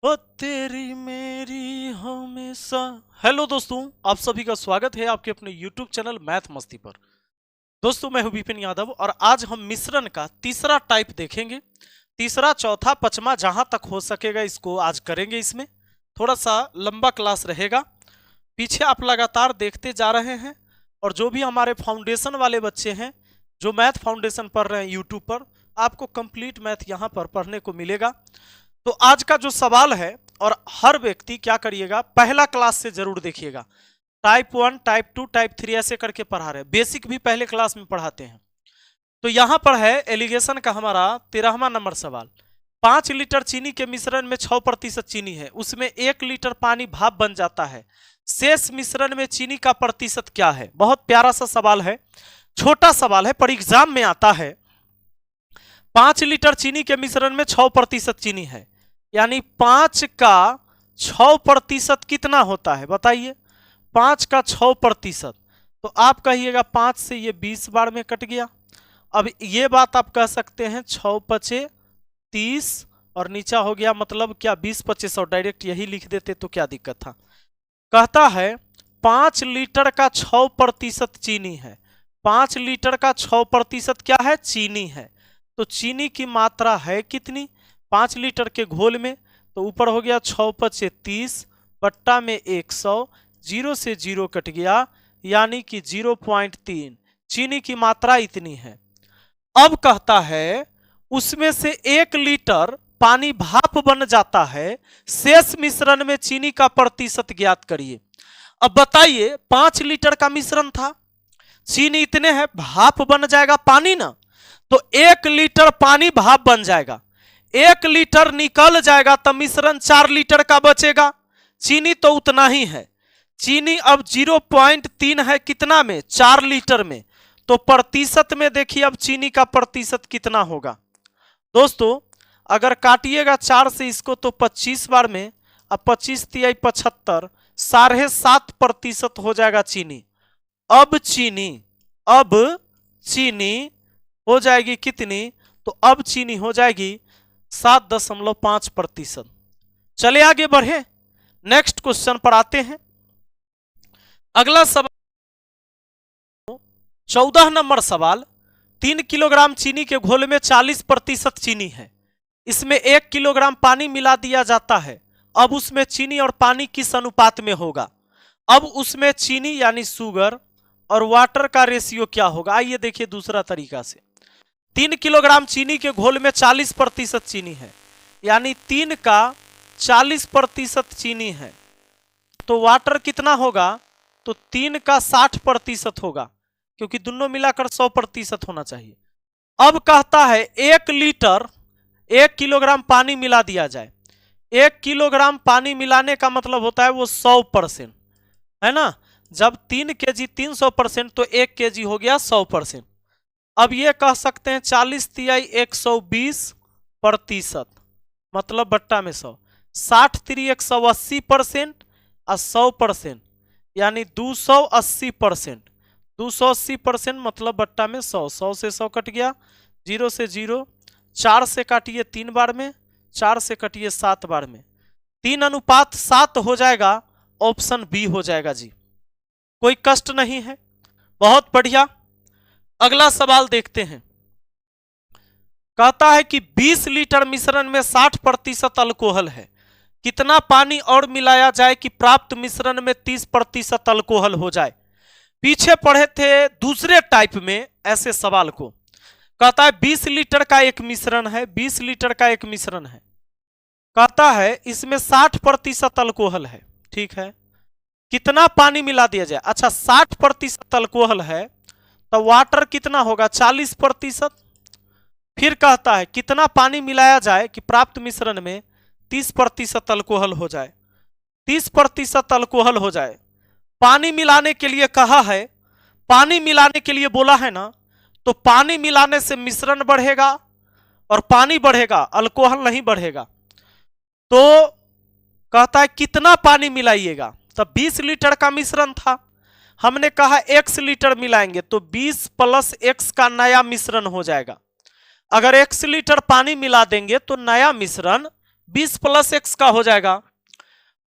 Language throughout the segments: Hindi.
वो तेरी मेरी हमेशा। हेलो दोस्तों, आप सभी का स्वागत है आपके अपने YouTube चैनल मैथ मस्ती पर। दोस्तों, मैं हूं विपिन यादव और आज हम मिश्रण का तीसरा टाइप देखेंगे। तीसरा, चौथा, पांचवा जहां तक हो सकेगा इसको आज करेंगे। इसमें थोड़ा सा लंबा क्लास रहेगा। पीछे आप लगातार देखते जा रहे हैं और जो भी हमारे फाउंडेशन वाले बच्चे हैं जो मैथ फाउंडेशन पढ़ रहे हैं यूट्यूब पर, आपको कंप्लीट मैथ यहाँ पर पढ़ने को मिलेगा। तो आज का जो सवाल है, और हर व्यक्ति क्या करिएगा, पहला क्लास से जरूर देखिएगा। टाइप 1, टाइप 2, टाइप 3 ऐसे करके पढ़ा रहे हैं। बेसिक भी पहले क्लास में पढ़ाते हैं। तो यहां पर है एलिगेशन का हमारा 13वां नंबर सवाल। 5 लीटर चीनी के मिश्रण में 6% चीनी है, उसमें 1 लीटर पानी भाप बन जाता है। शेष मिश्रण में चीनी का प्रतिशत क्या है? बहुत प्यारा सा सवाल है, छोटा सवाल है, पर एग्जाम में आता है। 5 लीटर चीनी के मिश्रण में 6% चीनी है, यानी 5 का 6% कितना होता है बताइए? 5 का 6%, तो आप कहिएगा 5 से ये 20 बार में कट गया। अब ये बात आप कह सकते हैं 6 पचे 30 और नीचा हो गया, मतलब क्या 20 पचे 100, डायरेक्ट यही लिख देते तो क्या दिक्कत था। कहता है 5 लीटर का 6% चीनी है। 5 लीटर का 6% क्या है? चीनी है। तो चीनी की मात्रा है कितनी 5 लीटर के घोल में? तो ऊपर हो गया 6 पचे 30 बट्टा में 100, 0 से 0 कट गया, यानी कि 0.3 चीनी की मात्रा इतनी है। अब कहता है उसमें से 1 लीटर पानी भाप बन जाता है, शेष मिश्रण में चीनी का प्रतिशत ज्ञात करिए। अब बताइए, 5 लीटर का मिश्रण था, चीनी इतने हैं, भाप बन जाएगा पानी ना, तो 1 लीटर पानी भाप बन जाएगा, 1 लीटर निकल जाएगा, तो मिश्रण 4 लीटर का बचेगा। चीनी तो उतना ही है, चीनी अब 0.3 है कितना में? 4 लीटर में। तो प्रतिशत में देखिए अब चीनी का प्रतिशत कितना होगा दोस्तों। अगर काटिएगा 4 से इसको तो 25 बार में, अब 25 तिहाई 75, 7.5% हो जाएगा चीनी। अब चीनी हो जाएगी कितनी? तो अब चीनी हो जाएगी 7.5%। चले आगे बढ़े, नेक्स्ट क्वेश्चन पर आते हैं। अगला सवाल 14 नंबर सवाल। 3 किलोग्राम चीनी के घोल में 40% चीनी है, इसमें 1 किलोग्राम पानी मिला दिया जाता है। अब उसमें चीनी और पानी किस अनुपात में होगा? अब उसमें चीनी यानी शुगर और वाटर का रेशियो क्या होगा? आइए देखिए दूसरा तरीका से। 3 किलोग्राम चीनी के घोल में 40% चीनी है, यानी 3 का 40% चीनी है, तो वाटर कितना होगा? तो 3 का 60% होगा, क्योंकि दोनों मिलाकर 100% होना चाहिए। अब कहता है 1 लीटर 1 किलोग्राम पानी मिला दिया जाए। 1 किलोग्राम पानी मिलाने का मतलब होता है वो 100%, है ना। जब 3 केजी 300%, तो 1 केजी हो गया 100%। अब ये कह सकते हैं 40 तिहाई 120%, मतलब बट्टा में 100, 60 3 180% और 100%, यानी 280%। 280% मतलब बट्टा में 100, 100 से 100 कट गया, 0 से 0, 4 से काटिए 3 बार में, 4 से कटिए 7 बार में, 3:7 हो जाएगा, ऑप्शन बी हो जाएगा जी। कोई कष्ट नहीं है, बहुत बढ़िया। अगला सवाल देखते हैं। कहता है कि 20 लीटर मिश्रण में 60% अल्कोहल है, कितना पानी और मिलाया जाए कि प्राप्त मिश्रण में 30% अल्कोहल हो जाए? पीछे पढ़े थे दूसरे टाइप में ऐसे सवाल को। कहता है 20 लीटर का एक मिश्रण है, 20 लीटर का एक मिश्रण है, कहता है इसमें 60% अल्कोहल है, ठीक है, कितना पानी मिला दिया जाए? अच्छा, 60% अल्कोहल है तो वाटर कितना होगा? 40%। फिर कहता है कितना पानी मिलाया जाए कि प्राप्त मिश्रण में 30% अल्कोहल हो जाए, 30% अल्कोहल हो जाए। पानी मिलाने के लिए कहा है, पानी मिलाने के लिए बोला है ना, तो पानी मिलाने से मिश्रण बढ़ेगा और पानी बढ़ेगा, अल्कोहल नहीं बढ़ेगा। तो कहता है कितना पानी मिलाइएगा? तो 20 लीटर का मिश्रण था, हमने कहा x लीटर मिलाएंगे, तो 20 प्लस x का नया मिश्रण हो जाएगा। अगर x लीटर पानी मिला देंगे तो नया मिश्रण 20 + x का हो जाएगा।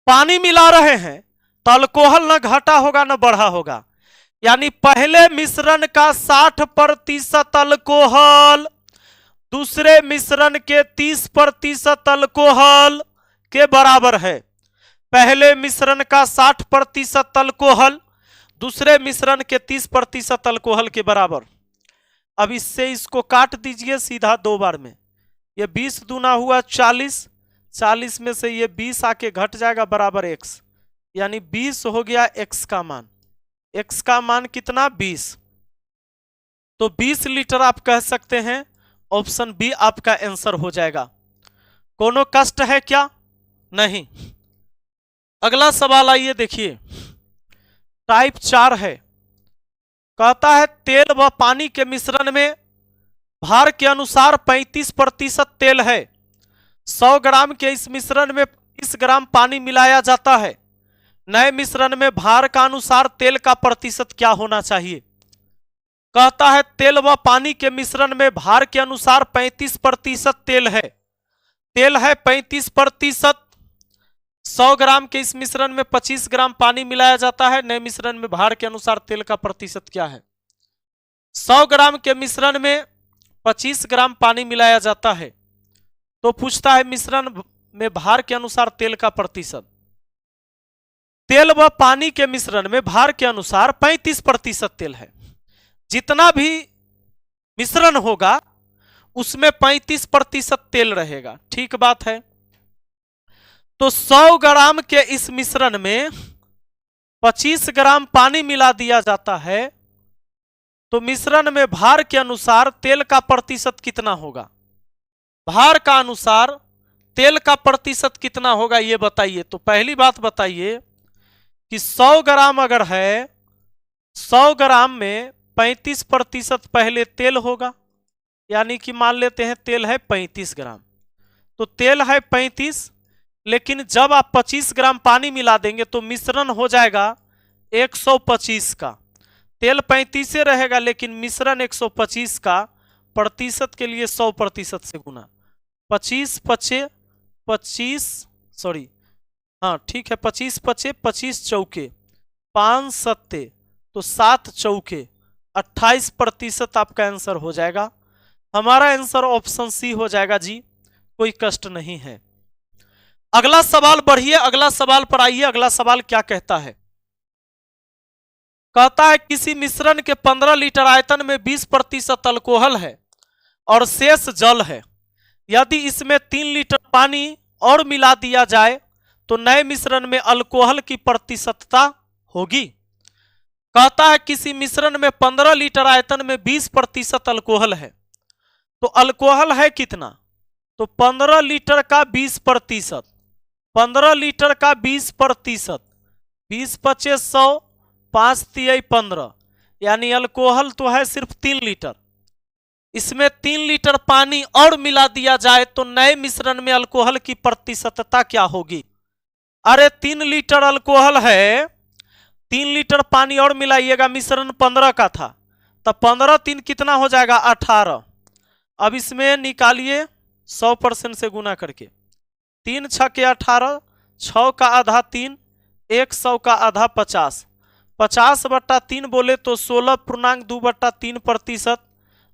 पानी मिला रहे हैं तो अल्कोहल न घटा होगा न बढ़ा होगा, यानी पहले मिश्रण का 60% अल्कोहल दूसरे मिश्रण के 30% अल्कोहल के बराबर है। पहले मिश्रण का 60% अल्कोहल दूसरे मिश्रण के 30% अल्कोहल के बराबर। अब इससे इसको काट दीजिए सीधा 2 बार में। ये 20 दूना हुआ 40, 40 में से ये 20 आके घट जाएगा बराबर x, यानी 20 हो गया x का मान। x का मान कितना? 20। तो 20 लीटर आप कह सकते हैं। ऑप्शन बी आपका आंसर हो जाएगा। कोनो कष्ट है क्या? नहीं। अगला सवाल आइए देखिए, टाइप 4 है। कहता है तेल व पानी के मिश्रण में भार के अनुसार 35% तेल है। 100 ग्राम के इस मिश्रण में 30 ग्राम पानी मिलाया जाता है। नए मिश्रण में भार का अनुसार तेल का प्रतिशत क्या होना चाहिए? कहता है तेल व पानी के मिश्रण में भार के अनुसार 35% तेल है। तेल है 35%। 100 ग्राम के इस मिश्रण में 25 ग्राम पानी मिलाया जाता है। नए मिश्रण में भार के अनुसार तेल का प्रतिशत क्या है? 100 ग्राम के मिश्रण में 25 ग्राम पानी मिलाया जाता है, तो पूछता है मिश्रण में भार के अनुसार तेल का प्रतिशत। तेल व पानी के मिश्रण में भार के अनुसार 35% तेल है। जितना भी मिश्रण होगा उसमें 35% तेल रहेगा। ठीक बात है। तो 100 ग्राम के इस मिश्रण में 25 ग्राम पानी मिला दिया जाता है, तो मिश्रण में भार के अनुसार तेल का प्रतिशत कितना होगा? भार का अनुसार तेल का प्रतिशत कितना होगा ये बताइए। तो पहली बात बताइए कि 100 ग्राम अगर है, 100 ग्राम में 35% पहले तेल होगा, यानी कि मान लेते हैं तेल है 35 ग्राम। तो तेल है 35, लेकिन जब आप 25 ग्राम पानी मिला देंगे तो मिश्रण हो जाएगा 125 का। तेल 35 से रहेगा लेकिन मिश्रण 125 का। प्रतिशत के लिए 100% से गुना। 25 पचे 25, सॉरी हाँ ठीक है, 25 पचे 25 चौके 5 सत्ते, तो 7 चौके 28% आपका आंसर हो जाएगा। हमारा आंसर ऑप्शन सी हो जाएगा जी, कोई कष्ट नहीं है। अगला सवाल बढ़िए, अगला सवाल पर आइए। अगला सवाल क्या कहता है? कहता है किसी मिश्रण के 15 लीटर आयतन में 20% अल्कोहल है और शेष जल है। यदि इसमें 3 लीटर पानी और मिला दिया जाए तो नए मिश्रण में अल्कोहल की प्रतिशतता होगी। कहता है किसी मिश्रण में 15 लीटर आयतन में 20% अल्कोहल है, तो अल्कोहल है कितना? तो 15 लीटर का 20%, 15 लीटर का 20%, 20 पचे 100, 5 तिया 15, यानी अल्कोहल तो है सिर्फ 3 लीटर। इसमें 3 लीटर पानी और मिला दिया जाए तो नए मिश्रण में अल्कोहल की प्रतिशतता क्या होगी? अरे 3 लीटर अल्कोहल है, 3 लीटर पानी और मिलाइएगा। मिश्रण 15 का था, तब 15 3 कितना हो जाएगा? 18। अब इसमें निकालिए 100% से गुना करके। 3 छके 18, 6 का आधा 3, 100 का आधा 50, 50/3 बोले तो 16.2/3%।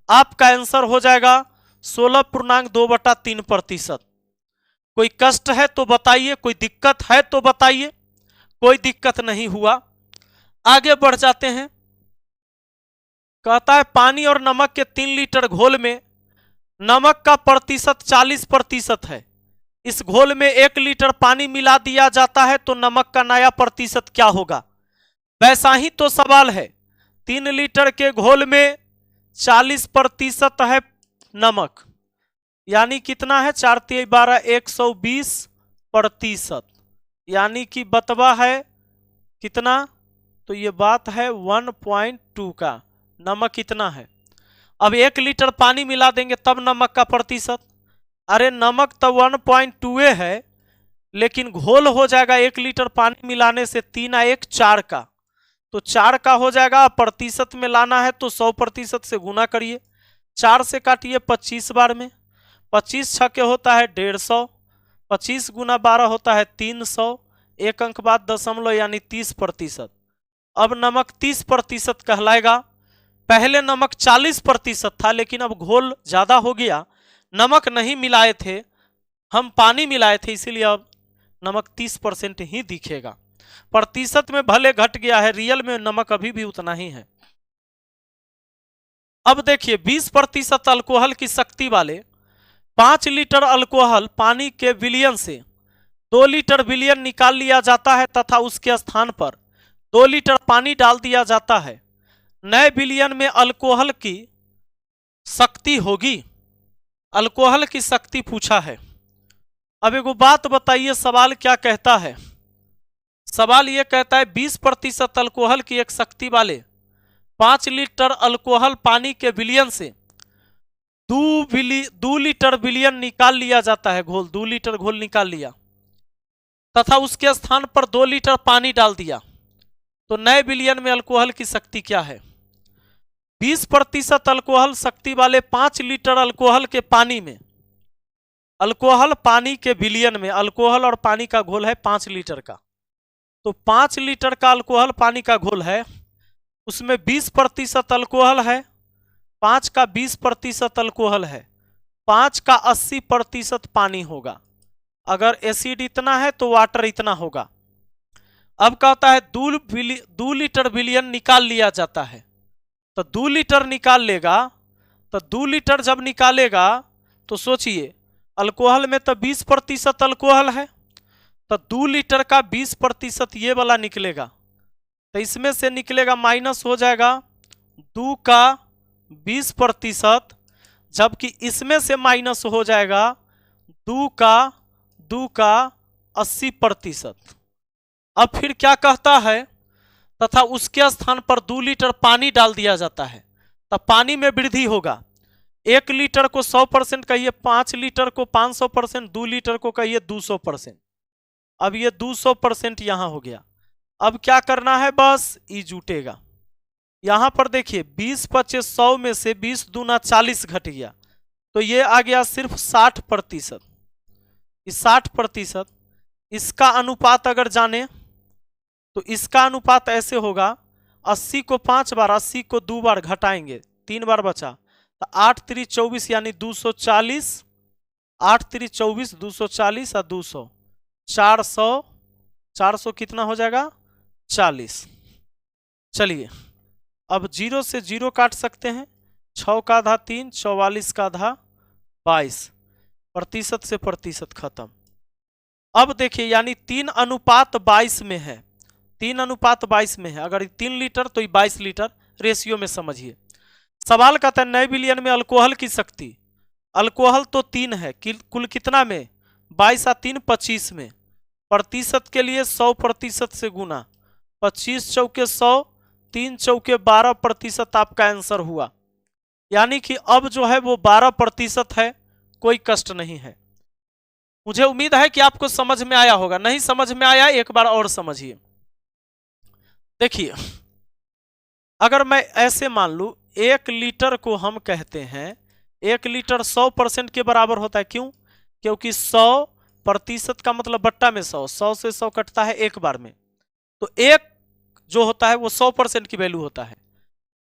आपका आंसर हो जाएगा 16.2/3%। कोई कष्ट है तो बताइए, कोई दिक्कत है तो बताइए। कोई दिक्कत नहीं हुआ। आगे बढ़ जाते हैं। कहता है पानी और नमक के 3 लीटर घोल में नमक का प्रतिशत 40% है। इस घोल में 1 लीटर पानी मिला दिया जाता है तो नमक का नया प्रतिशत क्या होगा? वैसा ही तो सवाल है। 3 लीटर के घोल में 40% है नमक, यानी कितना है? 4 तिया 12, 120%, यानी कि बतवा है कितना? तो ये बात है 1.2 का। नमक कितना है? अब 1 लीटर पानी मिला देंगे तब नमक का प्रतिशत। अरे नमक तो 1.2 है, लेकिन घोल हो जाएगा 1 लीटर पानी मिलाने से 3 आ 1 4 का, तो 4 का हो जाएगा। प्रतिशत में लाना है तो 100% से गुना करिए। 4 से काटिए 25 बार में, 25 छके होता है 150, 25 गुना 12 होता है 300, एक अंक बाद दशमलव यानी 30%। अब नमक 30% कहलाएगा। पहले नमक 40% था, लेकिन अब घोल ज्यादा हो गया, नमक नहीं मिलाए थे, हम पानी मिलाए थे, इसीलिए अब नमक 30% ही दिखेगा। प्रतिशत में भले घट गया है, रियल में नमक अभी भी उतना ही है। अब देखिए 20% अल्कोहल की शक्ति वाले 5 लीटर अल्कोहल पानी के विलयन से 2 लीटर विलयन निकाल लिया जाता है तथा उसके स्थान पर 2 लीटर पानी डाल दिया जाता है। नए विलयन में अल्कोहल की शक्ति होगी। अल्कोहल की शक्ति पूछा है। अब एगो बात बताइए, सवाल क्या कहता है? सवाल यह कहता है 20% अल्कोहल की एक शक्ति वाले 5 लीटर अल्कोहल पानी के विलयन से 2 लीटर विलयन निकाल लिया जाता है, घोल 2 लीटर घोल निकाल लिया तथा उसके स्थान पर 2 लीटर पानी डाल दिया, तो नए विलयन में अल्कोहल की शक्ति क्या है? 20% अल्कोहल शक्ति वाले 5 लीटर अल्कोहल के पानी में, अल्कोहल पानी के विलयन में, अल्कोहल और पानी का घोल है 5 लीटर का, तो 5 लीटर का अल्कोहल पानी का घोल है, उसमें 20% अल्कोहल है, 5 का 20% अल्कोहल है, 5 का 80% पानी होगा। अगर एसिड इतना है तो वाटर इतना होगा। अब कहता है 2 लीटर विलयन निकाल लिया जाता है, तो 2 लीटर निकाल लेगा, तो 2 लीटर जब निकालेगा तो सोचिए अल्कोहल में तो 20% अल्कोहल है, तो 2 लीटर का 20% ये वाला निकलेगा, तो इसमें से निकलेगा माइनस हो जाएगा 2 का 20%, जबकि इसमें से माइनस हो जाएगा 2 का 80%। अब फिर क्या कहता है? तथा उसके स्थान पर 2 लीटर पानी डाल दिया जाता है, तब पानी में वृद्धि होगा। 1 लीटर को 100% कहिए, 5 लीटर को 500%, 2 लीटर को कहिए 200%। अब ये 200% यहां हो गया। अब क्या करना है? बस ई जुटेगा। यहां पर देखिए 20 25 100 में से 20 दूना 40 घट गया, तो ये आ गया सिर्फ 60%। इस 60%, इसका अनुपात अगर जाने तो इसका अनुपात ऐसे होगा, 80 को 5 बार, 80 को 2 बार घटाएंगे, 3 बार बचा, तो 8 3 24 यानी 240, 8 3 24, 240 और 200, 400 कितना हो जाएगा? 40। चलिए अब 0 से 0 काट सकते हैं, 6 का आधा 3, 44 का आधा 22, प्रतिशत से प्रतिशत खत्म। अब देखिए यानी 3:22 में है, 3:22 में है। अगर 3 लीटर तो 22 लीटर, रेशियो में समझिए। सवाल कहता है नए विलयन में अल्कोहल की शक्ति, अल्कोहल तो 3 है, कुल कितना में? 22 और 3 25 में, प्रतिशत के लिए 100% से गुना, 25 चौके 100, 3 चौके 12% आपका आंसर हुआ। यानी कि अब जो है वो 12% है, कोई कष्ट नहीं है। मुझे उम्मीद है कि आपको समझ में आया होगा। नहीं समझ में आया एक बार और समझिए। देखिए अगर मैं ऐसे मान लूं 1 लीटर को हम कहते हैं, 1 लीटर 100% के बराबर होता है। क्यों? क्योंकि 100% का मतलब बट्टा में 100, 100 से 100 कटता है एक बार में, तो 1 जो होता है वो 100% की वैल्यू होता है।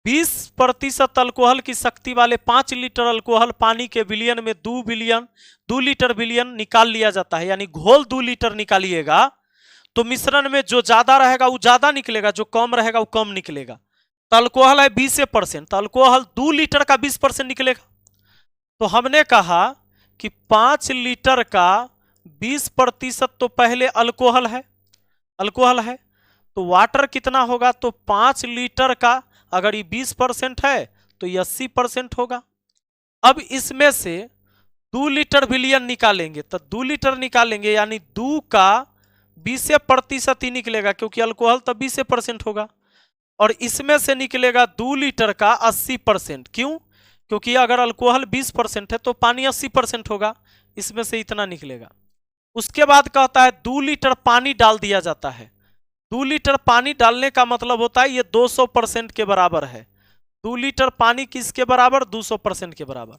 20% अल्कोहल की शक्ति वाले 5 लीटर अल्कोहल पानी के विलयन में 2 लीटर विलयन निकाल लिया जाता है। यानी घोल 2 लीटर निकालिएगा तो मिश्रण में जो ज्यादा रहेगा वो ज्यादा निकलेगा, जो कम रहेगा वो कम निकलेगा। तो अल्कोहल है 20%, तो अल्कोहल 2 लीटर का 20% निकलेगा। तो हमने कहा कि 5 लीटर का 20% तो पहले अल्कोहल है, तो वाटर कितना होगा? तो 5 लीटर का अगर ये 20% है तो ये 80% होगा। अब इसमें से 2 लीटर विलयन निकालेंगे, तो 2 लीटर निकालेंगे यानी 2 का 20% ही निकलेगा, क्योंकि अल्कोहल तो 20% होगा। और इसमें से निकलेगा 2 लीटर का 80%। क्यों? क्योंकि अगर अल्कोहल 20% है तो पानी 80% होगा, इसमें से इतना निकलेगा। उसके बाद कहता है 2 लीटर पानी डाल दिया जाता है। 2 लीटर पानी डालने का मतलब होता है ये 200% के बराबर है। 2 लीटर पानी किसके बराबर? 200% के बराबर।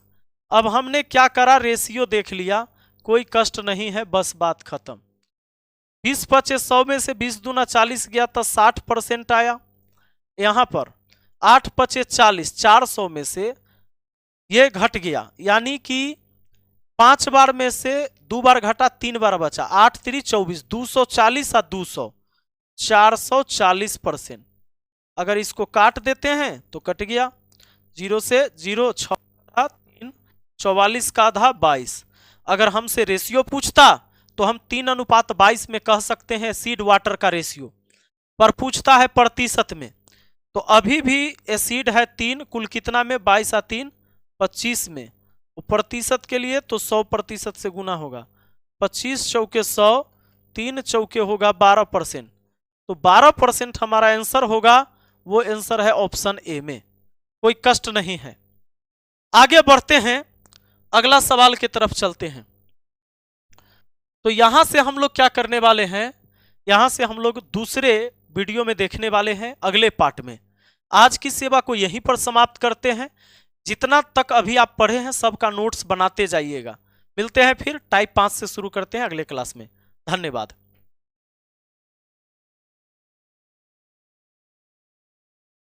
अब हमने क्या करा? रेशियो देख लिया, कोई कष्ट नहीं है, बस बात खत्म। 20 पचे 100 में से 20 दूना 40 गया तो 60% आया। यहां पर 8 पचे 40, 400 में से ये घट गया, यानी कि 5 बार में से 2 बार घटा, 3 बार बचा। 8 3 24, 240 और 200, 440%। अगर इसको काट देते हैं तो कट गया, 0 से 0, 6 3, 44 का आधा 22। अगर हमसे रेशियो पूछता तो हम 3:22 में कह सकते हैं एसिड वाटर का रेशियो, पर पूछता है प्रतिशत में। तो अभी भी एसिड है 3, कुल कितना में, 22 और 3 25 में। प्रतिशत के लिए तो 100% से गुना होगा, 25 चौके 100, 3 चौके होगा 12%। तो 12% हमारा आंसर होगा, वो आंसर है ऑप्शन ए में। कोई कष्ट नहीं है। आगे बढ़ते हैं, अगला सवाल की तरफ चलते हैं। तो यहां से हम लोग क्या करने वाले हैं, यहां से हम लोग दूसरे वीडियो में देखने वाले हैं, अगले पार्ट में। आज की सेवा को यहीं पर समाप्त करते हैं। जितना तक अभी आप पढ़े हैं सबका नोट्स बनाते जाइएगा। मिलते हैं फिर, टाइप 5 से शुरू करते हैं अगले क्लास में। धन्यवाद।